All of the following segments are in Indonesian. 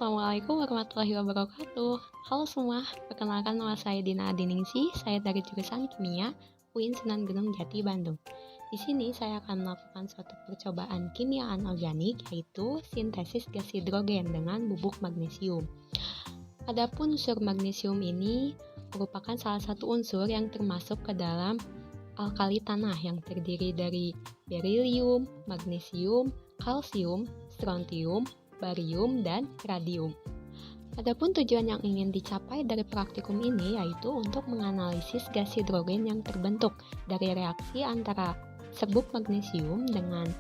Assalamualaikum warahmatullahi wabarakatuh. Halo semua, perkenalkan nama saya Dina Adiningsih, saya dari jurusan Kimia, UIN Sunan Gunung Jati, Bandung. Di sini saya akan melakukan suatu percobaan kimia anorganik, yaitu sintesis gas hidrogen dengan bubuk magnesium. Adapun unsur magnesium ini merupakan salah satu unsur yang termasuk ke dalam alkali tanah yang terdiri dari berilium, magnesium, kalsium, strontium, barium, dan radium. Adapun tujuan yang ingin dicapai dari praktikum ini yaitu untuk menganalisis gas hidrogen yang terbentuk dari reaksi antara serbuk magnesium dengan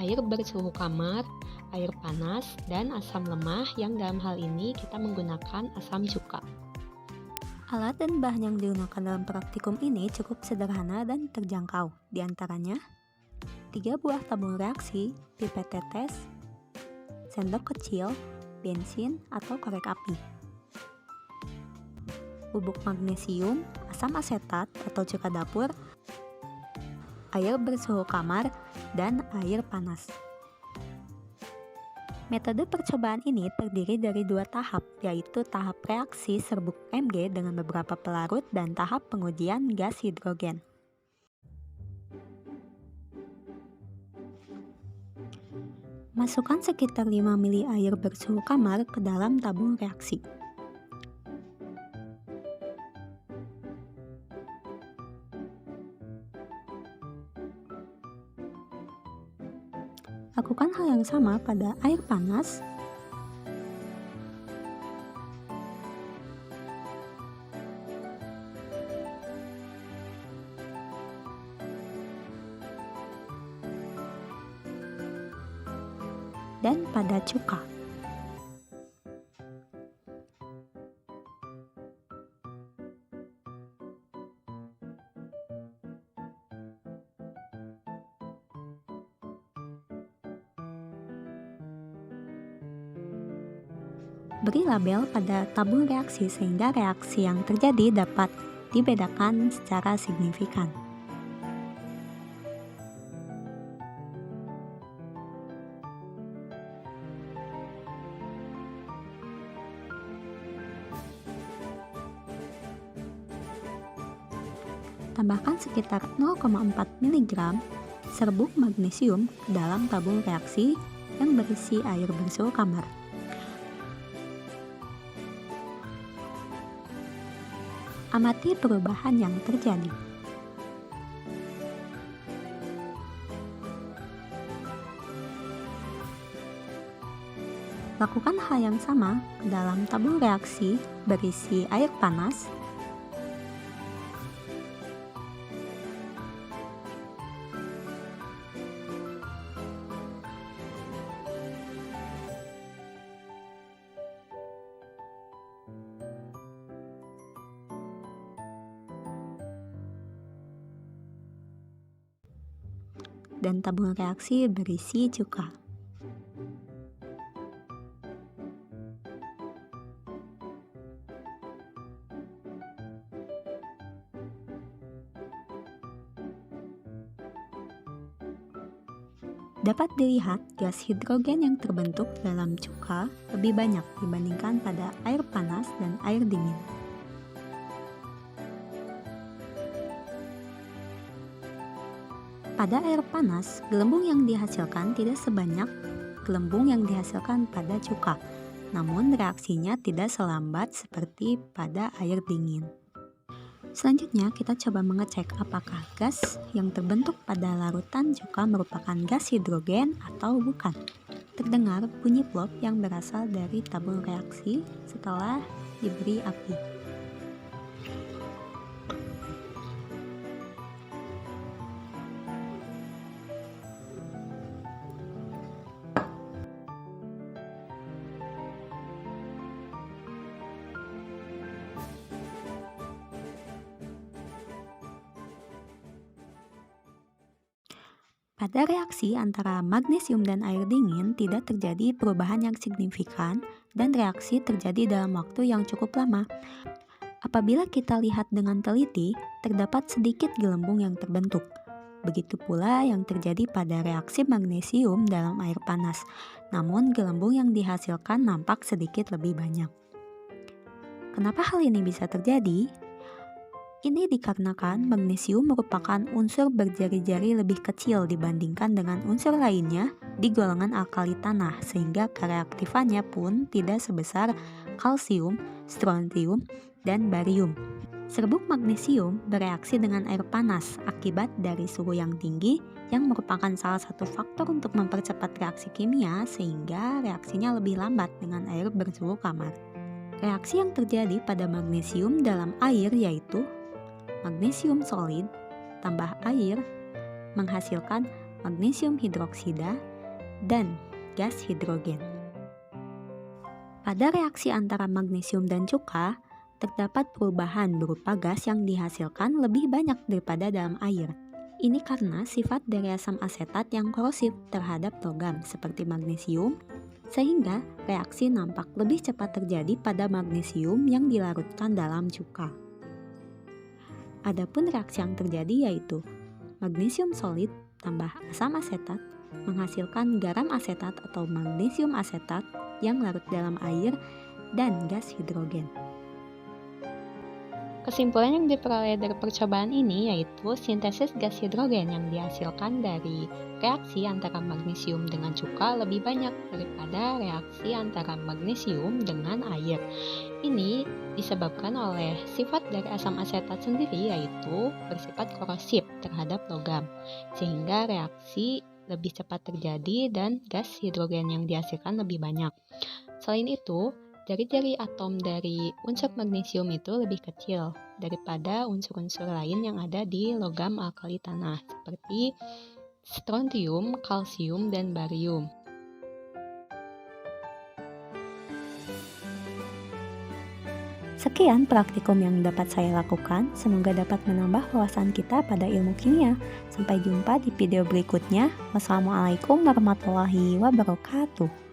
air bersuhu kamar, air panas, dan asam lemah yang dalam hal ini kita menggunakan asam cuka. Alat dan bahan yang digunakan dalam praktikum ini cukup sederhana dan terjangkau. Di antaranya, 3 buah tabung reaksi, pipet tetes, sendok kecil, bensin atau korek api, bubuk magnesium, asam asetat atau cuka dapur, air bersuhu kamar, dan air panas. Metode percobaan ini terdiri dari 2 tahap, yaitu tahap reaksi serbuk Mg dengan beberapa pelarut dan tahap pengujian gas hidrogen. Masukkan sekitar 5 ml air bersuhu kamar ke dalam tabung reaksi. Lakukan hal yang sama pada air panas. Dan pada cuka. Beri label pada tabung reaksi sehingga reaksi yang terjadi dapat dibedakan secara signifikan. Tambahkan sekitar 0,4 mg serbuk magnesium ke dalam tabung reaksi yang berisi air bersuhu kamar. Amati perubahan yang terjadi. Lakukan hal yang sama ke dalam tabung reaksi berisi air panas. Dan tabung reaksi berisi cuka. Dapat dilihat gas hidrogen yang terbentuk dalam cuka lebih banyak dibandingkan pada air panas dan air dingin. Pada air panas, gelembung yang dihasilkan tidak sebanyak gelembung yang dihasilkan pada cuka, namun reaksinya tidak selambat seperti pada air dingin. Selanjutnya, kita coba mengecek apakah gas yang terbentuk pada larutan cuka merupakan gas hidrogen atau bukan. Terdengar bunyi plop yang berasal dari tabung reaksi setelah diberi api. Pada reaksi antara magnesium dan air dingin tidak terjadi perubahan yang signifikan dan reaksi terjadi dalam waktu yang cukup lama. Apabila kita lihat dengan teliti, terdapat sedikit gelembung yang terbentuk. Begitu pula yang terjadi pada reaksi magnesium dalam air panas, namun gelembung yang dihasilkan nampak sedikit lebih banyak. Kenapa hal ini bisa terjadi? Ini dikarenakan magnesium merupakan unsur berjari-jari lebih kecil dibandingkan dengan unsur lainnya di golongan alkali tanah, sehingga kereaktifannya pun tidak sebesar kalsium, strontium, dan barium. Serbuk magnesium bereaksi dengan air panas akibat dari suhu yang tinggi yang merupakan salah satu faktor untuk mempercepat reaksi kimia, sehingga reaksinya lebih lambat dengan air bersuhu kamar. Reaksi yang terjadi pada magnesium dalam air yaitu magnesium solid tambah air menghasilkan magnesium hidroksida dan gas hidrogen. Pada reaksi antara magnesium dan cuka, terdapat perubahan berupa gas yang dihasilkan lebih banyak daripada dalam air. Ini karena sifat dari asam asetat yang korosif terhadap logam seperti magnesium, sehingga reaksi nampak lebih cepat terjadi pada magnesium yang dilarutkan dalam cuka. Adapun reaksi yang terjadi yaitu magnesium solid tambah asam asetat menghasilkan garam asetat atau magnesium asetat yang larut dalam air dan gas hidrogen. Kesimpulan yang diperoleh dari percobaan ini yaitu sintesis gas hidrogen yang dihasilkan dari reaksi antara magnesium dengan cuka lebih banyak daripada reaksi antara magnesium dengan air. Ini disebabkan oleh sifat dari asam asetat sendiri yaitu bersifat korosif terhadap logam, sehingga reaksi lebih cepat terjadi dan gas hidrogen yang dihasilkan lebih banyak. Selain itu, jari-jari atom dari unsur magnesium itu lebih kecil daripada unsur-unsur lain yang ada di logam alkali tanah seperti strontium, kalsium, dan barium. Sekian praktikum yang dapat saya lakukan, semoga dapat menambah wawasan kita pada ilmu kimia. Sampai jumpa di video berikutnya. Wassalamualaikum warahmatullahi wabarakatuh.